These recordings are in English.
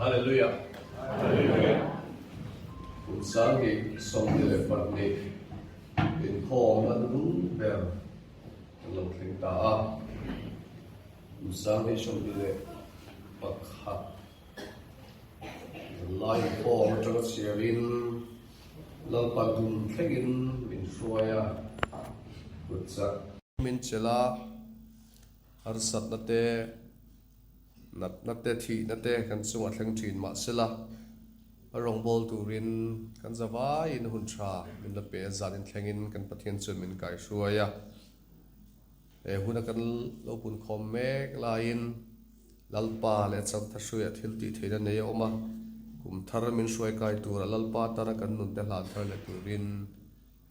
Hallelujah. Hallelujah. Sangi som le patni in home anu ber lo thing ta sangi som le pakha lai home to sirin lo patum thegin min soya kutsa min chela har sat nate nate thi nate kan sunga thleng thin ma sela arong bol turin kan zawa in hun tha min la pe zanin thlengin kan pathian chun min kai suaya e huna kan lo pun khom mek lain lalpa le cham tha suya thil ti theina nei oma kum thar min suai kai tur lalpa tara kan nun te hlan thar le turin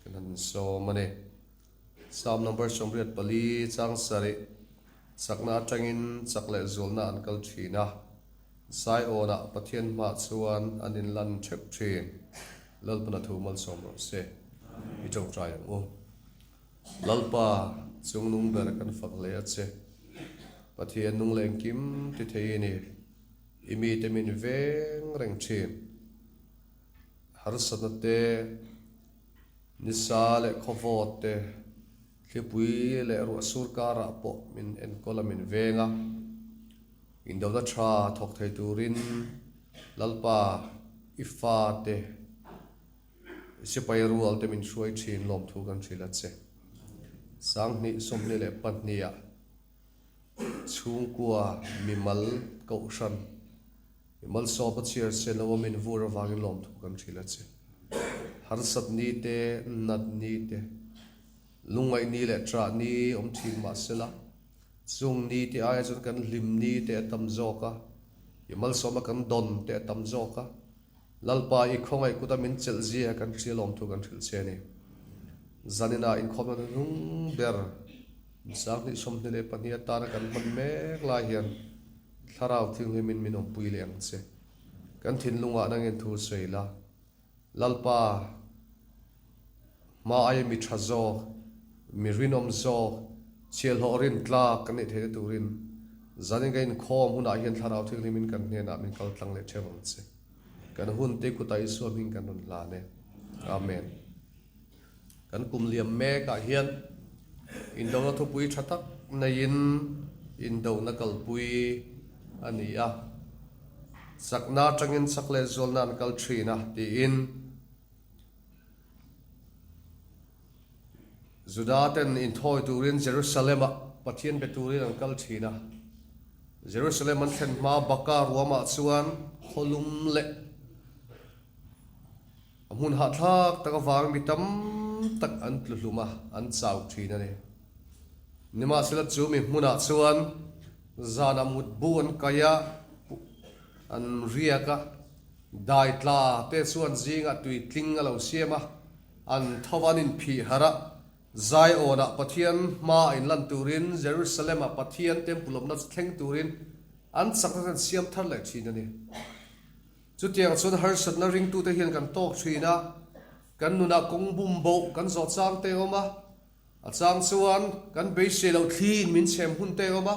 kan han so mane psalm number somriat pali chang sari sakna tangin sakle zulna an kal thina sai ona pathian ma chuan anin lan thep thin lalpana thumal somro se I chong trai o lalpa chungnung ber kan fak le che pathian nung leng kim ti theini imi te min veng reng thin har sanate nisale khovote khipui le ru surkara po min en kolamin venga in the tra thok thai turin lalpa ifate sipai rual te min suai thin lom thu kan thila che sang ni somni le patnia chungkua mimal kaushan mimal so pa chiar se no min vur wangin lom thu kan thila che har sat ni te nat ni te lungai ni le tra ni om thin ma sela chung ni te ai chon kan lim ni te tam zoka yamal soma kan don te tam zoka lalpa I khongai kuta min chel zia kan thrilom thu kan thil che ni zanina in khoma nung ber sang ni som le pania tar kan ban mek la hian tharau thing min min om pui leng che kan thin lunga nangin thu seila lalpa ma ai mi thazo mi rinom zo chiel horin tla kan ne the turin zanin gain khom huna hian tharau thil min kan ne na min kal tlang le thewang che kan hun te ku tai so min kan nun la ne amen kan kum liam me ka hian in do na thu pui thatak nain in do na kal pui ani a sakna tangin sakle zolna an kal thina ti in Zudaten in thoi turin Jerusalem pathian beturin an kal thina Jerusalem an thlen ma baka ruama chuan kholum le amun ha thak taka wang mitam tak an tluluma an chau thina ne nima sila chu mi hmuna chuan zana mut buan kaya an riaka dai tla te chuan zinga tui tling alo siama an thowanin phi hara zai ona pathian ma in lan turin Jerusalem a pathian temple of not thleng turin an sakran siam thar le thina ni chutiang chun har satna ring tu te hian kan tok thina kan nuna kong bum bo kan zo chang te oma a chang chuan kan be se lo thin min chem hun te oma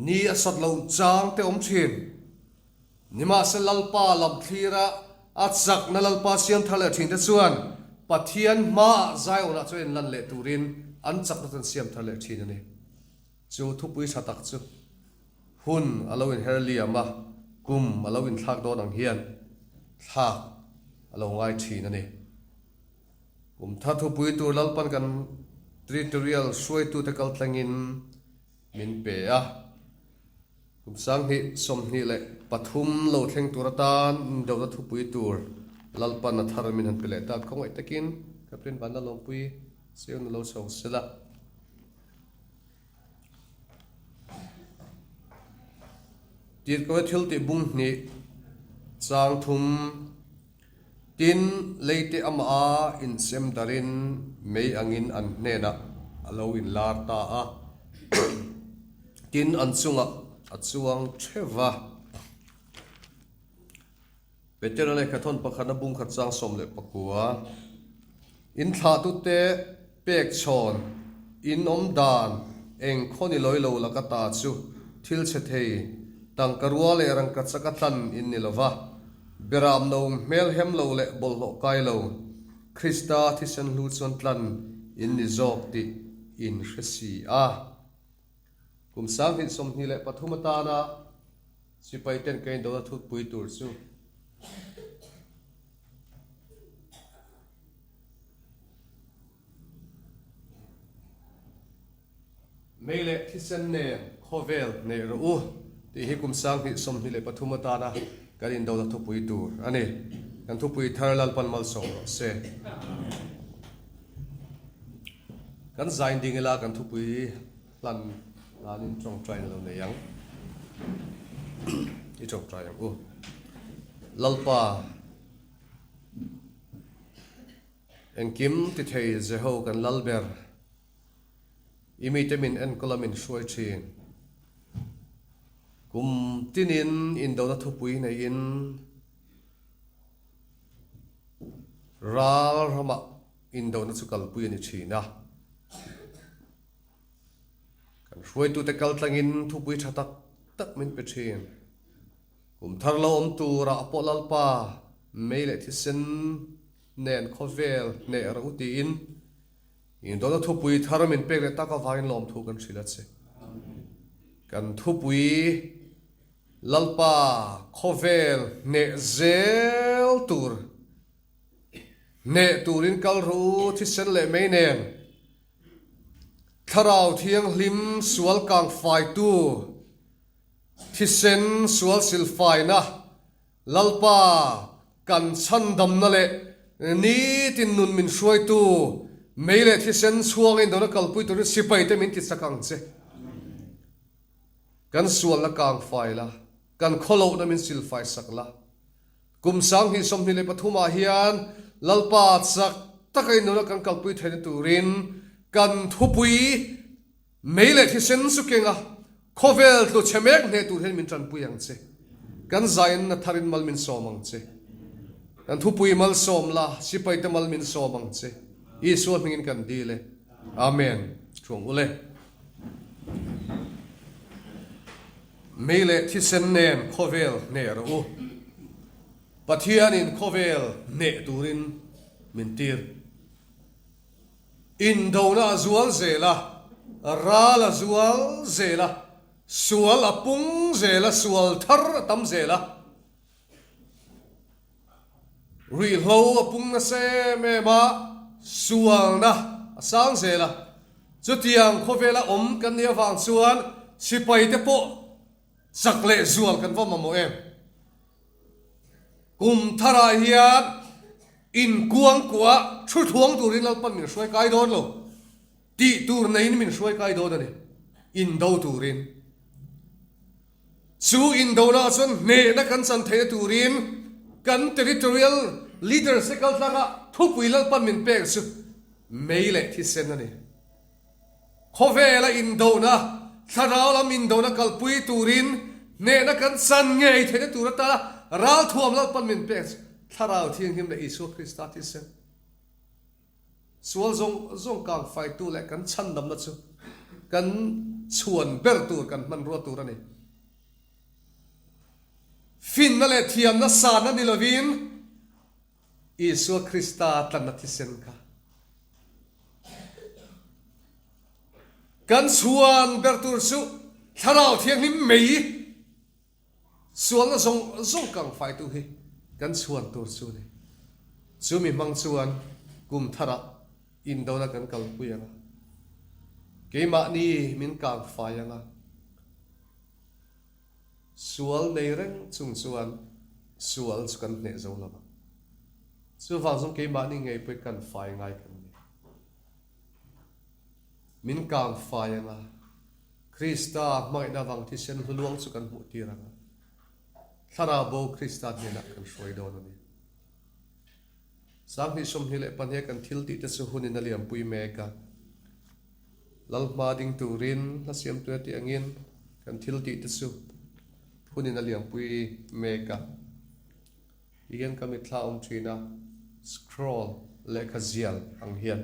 ni a sat lo chang te om thin nima se lalpa lam thira a chak na lalpa siam thar le thin te chuan pathian ma zai ona chuan lan le turin an chak na tan siam thar le thina ni chu thupui satak chu hun alowin herliama kum alowin thak don ang hian thak alo ngai thina ni kum tha thupui tur lalpan kan tutorial suai tu te kal tlangin min pe a kum sang hi som hi le pathum lo thleng turatan do na thupui tur lalpan na thar min han pele ta khongai takin kaprin banda lompui seun lo so sela tir ko thil ti bung ni chang thum tin leite ama a in sem darin mei angin an nena alo in lar ta a tin an chunga achuang thewa Peter le khathon pakhana bung khat chang som le pakua in tha tu te pek chon in om dan eng khoni loi lo la ka ta chu thil che thei tang karua le rang ka chakatan in ni lova beram no mel hem lo le bol lo kai lo Krista thisen lu chon tlan in ni zok ti in hresi a kum sang hin som ni le pathumata na sipai ten kain do thut pui tur chu mele thisen ne khovel ne ru ti hi kum sang hi som ni le pathumata na karin do thut pui tur ani kan thu pui tharlal pan mal so se kan zain ding la kan thu pui plan lanin trong trai lo ne yang i trong trai yang lalpa engkim ti thei je ho kan lalber imitamin en kolamin shoi chin kum tinin in do thu pui nei in ral rama in do na chukal pui ni china kan shoi tu te kal tlangin thu pui thatak tak min pe chin kum tharlo om tu ra polal pa mele thisen nen khovel ne ra utin in do na thu pui tharamin pek le taka vain lom thu kan thrilat se kan thu pui lalpa khovel ne zel tur ne turin kal ru thisen le mai nen tharau thiang hlim sual kang fai tu thisen sual sil fai na lalpa kan chan dam na le ni tin nun min shoi tu meile thisen suang in dona kalpui tu sipai te min ti sakang che kan sual la kang fai la kan kholo na min sil fai sakla kum sang hi som ni le pathuma hian lalpa sak takai nona kan kalpui thein turin kan thupui meile thisen sukenga khovel tu chemek ne tu hen min tran puyang che kan zain na tharin mal min somang che kan thupui mal som la sipai te mal min somang che isu mingin kan dile amen chung ule meile thisen nen khovel ne ro pathian in khovel ne turin min tir in dona zual zela rala zual zela sual apung zela sual thar tam zela ri lo apung na se me ma sual na sang zela chutiang khovela om kan nia wang chuan sipai te po sakle zual kan va mamo em kum thara hian in kuang kwa thu thuang turin lalpan min shoi kai don lo ti tur nei min shoi kai do da ni in do turin chu in do na chon ne na kan san the turin kan territorial leader se kal tanga thu pui lalpan min pek su meile thi sen ani khovela in do na tharau lam in do na kal pui turin ne na kan san ngei the turata ral thuam lalpan min pek tharau thiang him le isu Krista thi sen sual zong kang fai tu le kan chan dam na chu kan chuan ber tur kan man ro tur ani fin na le thiam na sa na ni lovin isu Krista tan na thi sen ka kan chuan ber tur su tharau thiang him mei sual na zong kang fai tu hi kan chuan tur chu ni chu mi mang chuan kum thara in do na kan kal puyanga keima ni min kang fayanga sual nei reng chung chuan sual chu kan ne zo lama chu wang song keima ni ngei pui kan fai ngai kan ni min kang fayanga Krista mai na wang thi sen luang chu kan mu tiranga thara bo Krista ne na kan shoi do ni sang ni som hi le pan he kan thil ti te su hunin na liam pui me ka lalma ding turin la siam tu ti angin kan thil ti te su hunin na liam pui me ka igen ka mi thla trina scroll le ka zial ang hian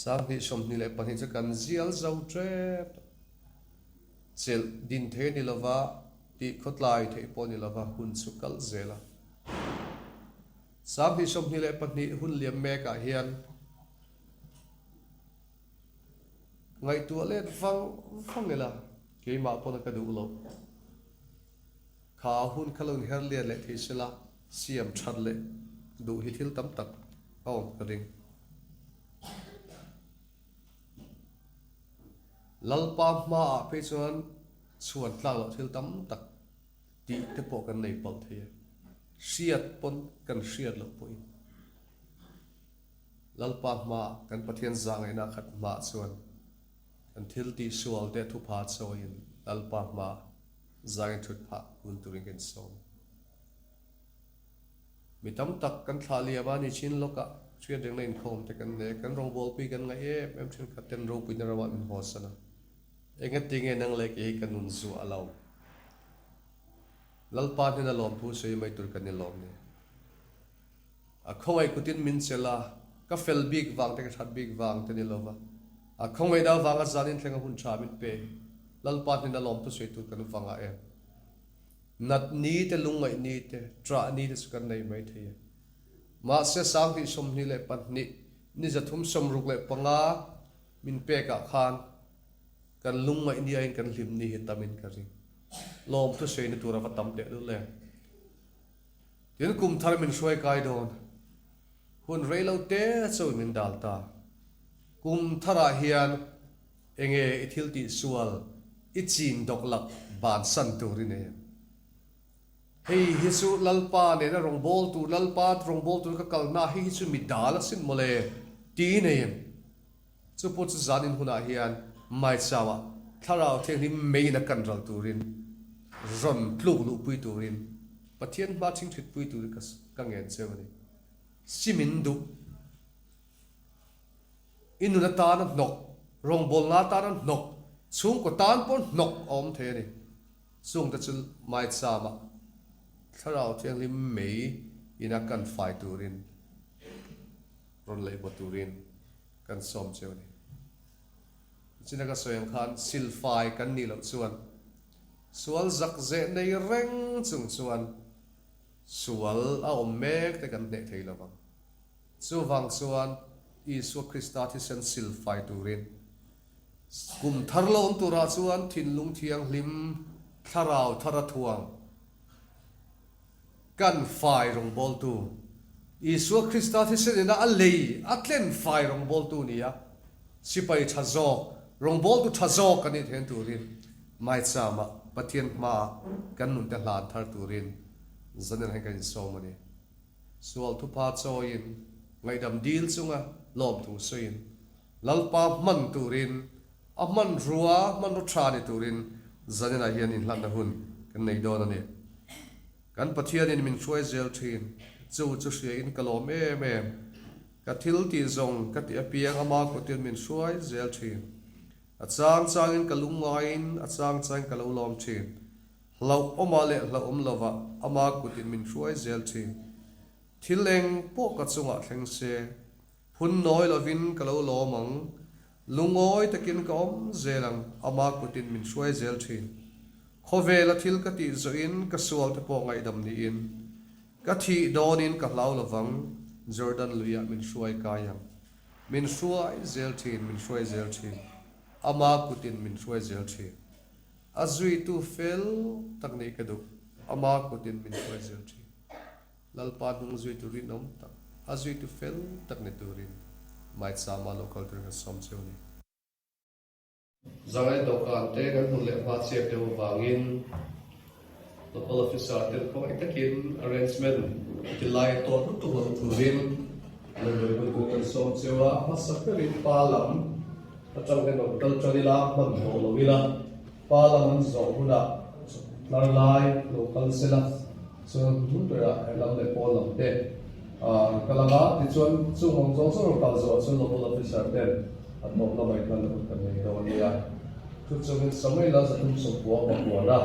sang ni som ni le pan he kan zial zau trep chel din the ni lova ti khotlai thei poni lova hun chu kal zela sam hi som hi le pahni hun liam me ka hian ngai tu le fang ela ke ma pon ka du lo kha hun khalon her le le thi sela siam that le du hi thil tam tak om ka ding lalpa ma a pe chuan chuan tlang lo thil tam tak ti te po kan nei pal thei siat pon kan siat lo poi lalpa ma kan pathian zangai na khat ma chuan kan thil ti sual te thu pha choin lalpa ma zang thut pha kun turing kan som mi tam tak kan thali aba ni chin loka chuan deng lein khom te kan ne kan rong bol pi kan ngai em thin khaten ro pi na rawa min hosana enga tinge nang le ke kan nun zu alo lalpa ni na lom thu sei mai tur kan ni lom ne a khowai kutin min chela ka fel big wang te ka that big wang te ni lova a khowai da wanga zanin thenga hun tha min pe lalpa ni na lom thu sei tur kan wanga e nat ni te lungai ni te tra ni te sukan nei mai thei ma se sang ti som ni le pan ni zathum som ruk le panga min pe ka khan kan lungai ni ai kan lim ni hitamin ka ring lom thu sei ni tura va tam te lu le tin kum thar min shoi kai don hun reilo te so min dalta kum thara hian enge ithil ti sual ichin doklak ban san turi ne hei hisu lalpa ne na rong bol tu lalpa rong bol tu ka kalna hi hisu mi dal sin mole ti ne chu po chu zanin huna hian mai chawa tharau theng ni mei na kan ral turin ron tlu lu pui turin pathian ba thing thit pui tur ka ngen chewani simin du inu na ta na nok rong bol na ta na nok chung ko tan pon nok om the ni chung ta chul mai chama tharau theng lim mei ina kan fai turin ron lei bo turin kan som chewani china ka soyang khan sil fai kan ni lo chuan sual zak ze nei reng chung chuan sual a om mek te kan ne thei lawang chu wang chuan isu krista thi sen sil fai turin kum tharlo om tura chuan thin lung thiang hlim tharau thara thuang kan fai rong bol tu isu krista thi sen na a lei atlen fai rong bol tu nia sipai thazo rong bol tu thazo kan ni then turin mai chama pathian ma kan nun te hlan thar turin zanen han kan so mani sual thu pa choin ngai dam dil chunga lom thu sein lalpa man turin a man ruwa man ro tha ni turin zanen a hian in hlan na hun kan nei don ani kan pathian in min choi zel thin chu sia in kalom em ka thil ti zong ka ti apiang ama ko tin min suai zel thin a chang in kalungain a chang kalolom thin hlau omale hlau omlova ama ko tin min suai zel thin thileng po ka chunga thleng se phun noi lovin kalolomang lungoi takin ka om zelang ama ko tin min suai zel thin khovela thil ka ti zo in ka sual te po ngai dam ni in ka thi donin ka hlau lawang Jordan luya min suai kayang min suai zel thin min suai zel thin ama kutin min suai zel thin azui tu fel tak nei ka du ama kutin min suai zel thin lalpa nung zui tu rin om tak azui tu fel tak ne turin mai sama local tur ka som chewni zangai dokan te kan hule pa chep te wangin local officer te ko itakin arrangement tilai to tu turin lo tu kan som chewa masakari palam atang kan dal chanila man lo vila palam zo huna larlai local sela so mundra lam le polam te kalanga ti chuan chu hong zo so kal zo so local officer te atmo la mai kan lo kan nei do nia tu chuan samai la zatum so po po la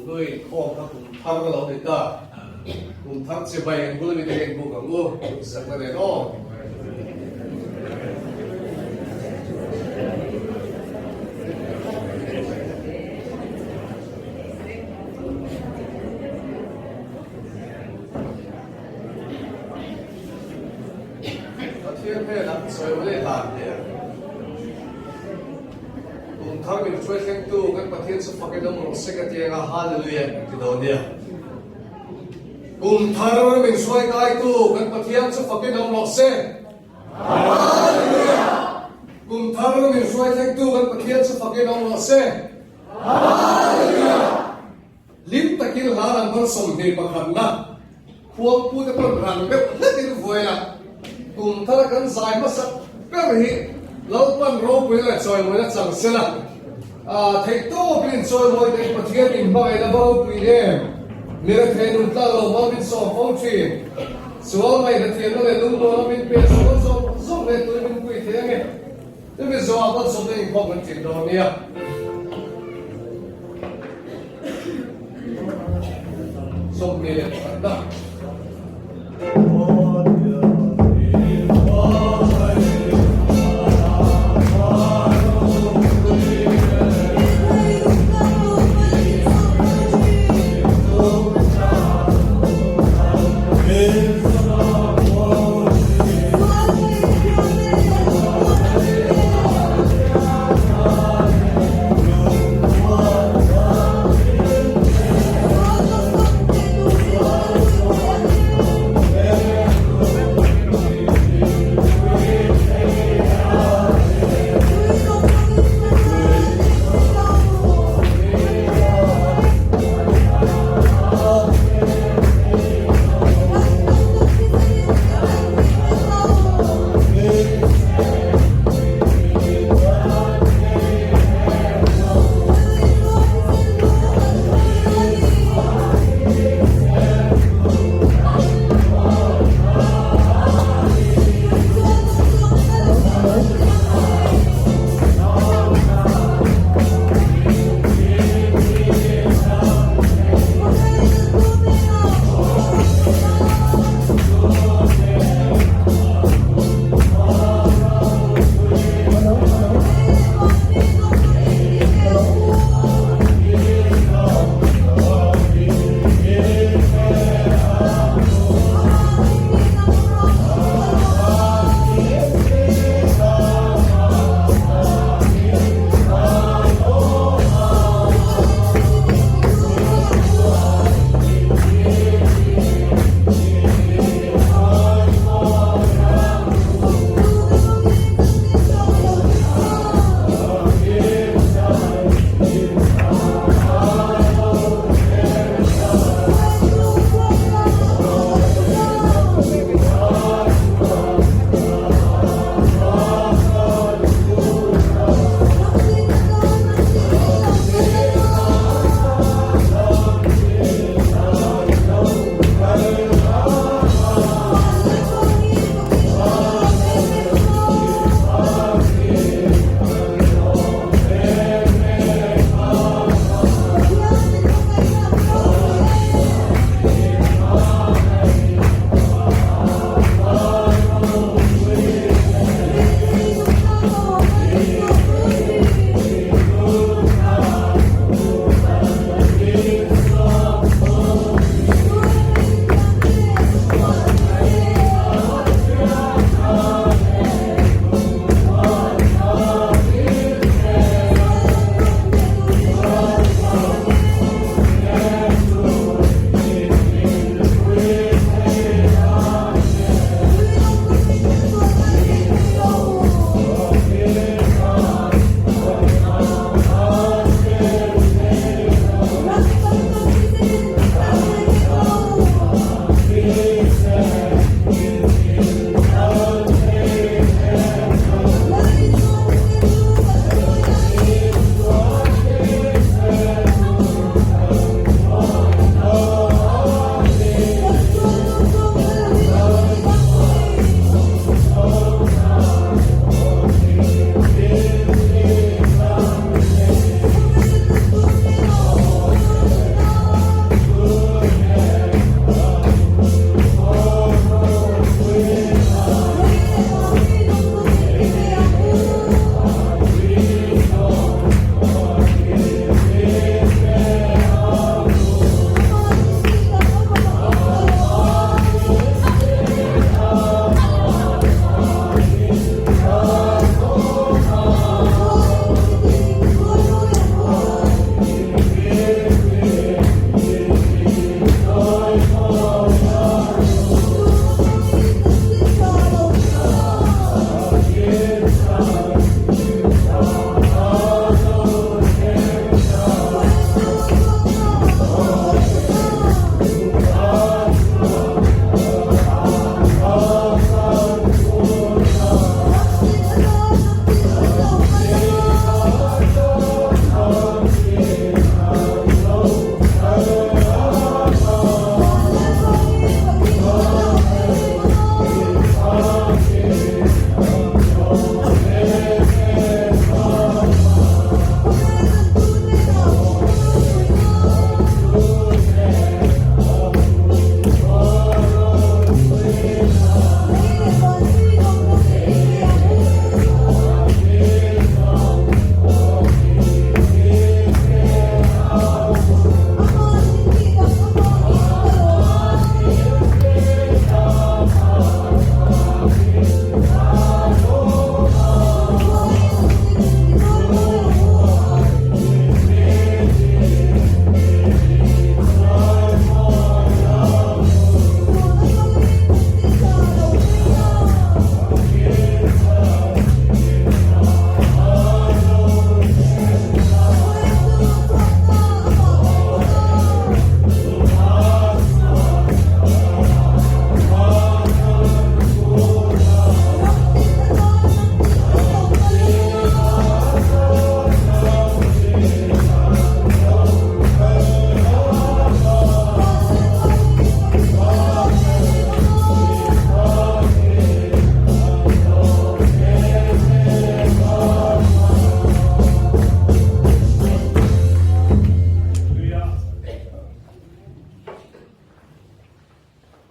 nuôi ôm các cùng thăng cái lâu đấy ta cùng thăng sẽ bay cũng là bị cái buộc ở ngô sẵn là để đó thiên thế là soi mới làm thế cùng thằng mình chơi khen tu các bạn thiên sẽ phát cái đông sẽ cái tiếng hallelujah cái đó đi cùng thằng mình soi cái tu các bạn thiên sẽ phát cái đông sẽ hallelujah cùng thằng mình soi khen tu các bạn thiên sẽ phát cái đông sẽ hallelujah lim takil haran par som ni pakhan na khuang pu te par ran be hết vui là cùng thằng cần giải mất sắc cái gì lâu pan rô bây giờ chơi mới là chẳng xem là thầy tô bên chơi mới để bắt thiên in bài là bao quý đấy người thầy nút ta lâu bao bên sòng phong trì số mày là thiên nó là đúng nó bên bên số số này tôi bên quý thế nghe thế bây giờ con số này không cần tiền đâu nhỉ số này là đó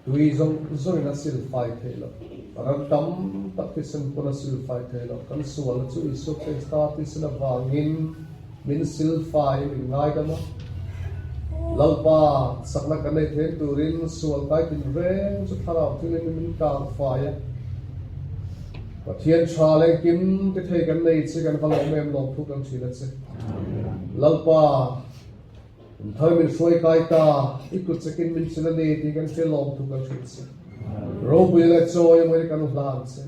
tui zong na sil fai thelo ram tam tak ti sen pona sil fai thelo kan sual chu isu te start ti sila wangin min sil fai min ngai dama lalpa sakna kan nei the turin sual kai tin reng chu tharau tin min kang fai Pathian chale kim te thei kan nei che kan kalom em lom thu kan chila che lalpa thoi min soi kai ta ikut chekin min chila ne ti kan che lom thu kan chila che ro bil la choi mo kan hlan che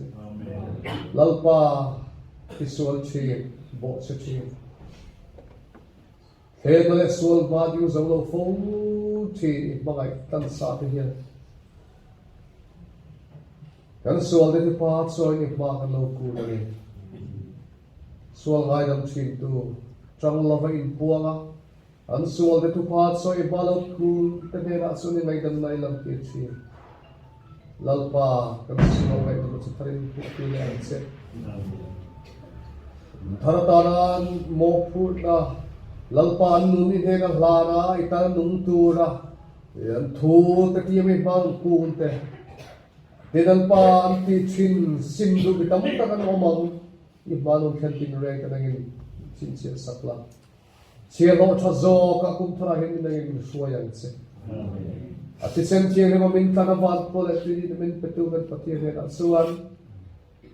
lalpa ti sual chi bo che chi he no le sual ba diu zo lo fo chi magai tan sa te hian kan sual de pa choi ni ma kan lo ku le sual ngai dam chin tu chang lo va in puanga an sual de tu pa choi ba lo ku te ne ra su ni ngai dam nai lam ke chi lalpa kan sual ngai tu chu tharin ku le an se tharatanan mo phu na lalpa an nu ni he na hla na ita nung tu na an thu te ti me bang ku te Tidan pa ang teaching simdu bitam takan omang ibanu khentin re kanangin chinchia sakla chia lo chazo ka kum thara hin nangin suayang che ati chen chia ne mamin tana van pole ti min petu kan patia ne suan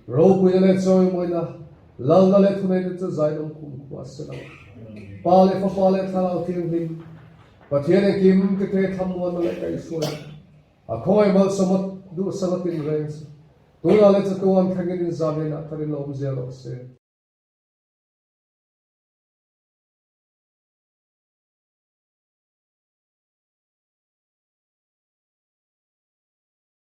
ro puile choi moina lal le thune ne chu zaidom kum kwasena pale fa pale thala tin hin patia ne kim ke the thamwan le kai suan a khoi mal samot du salatin rains tu la le chu tuan thangin in zamen a tharin lom zelo se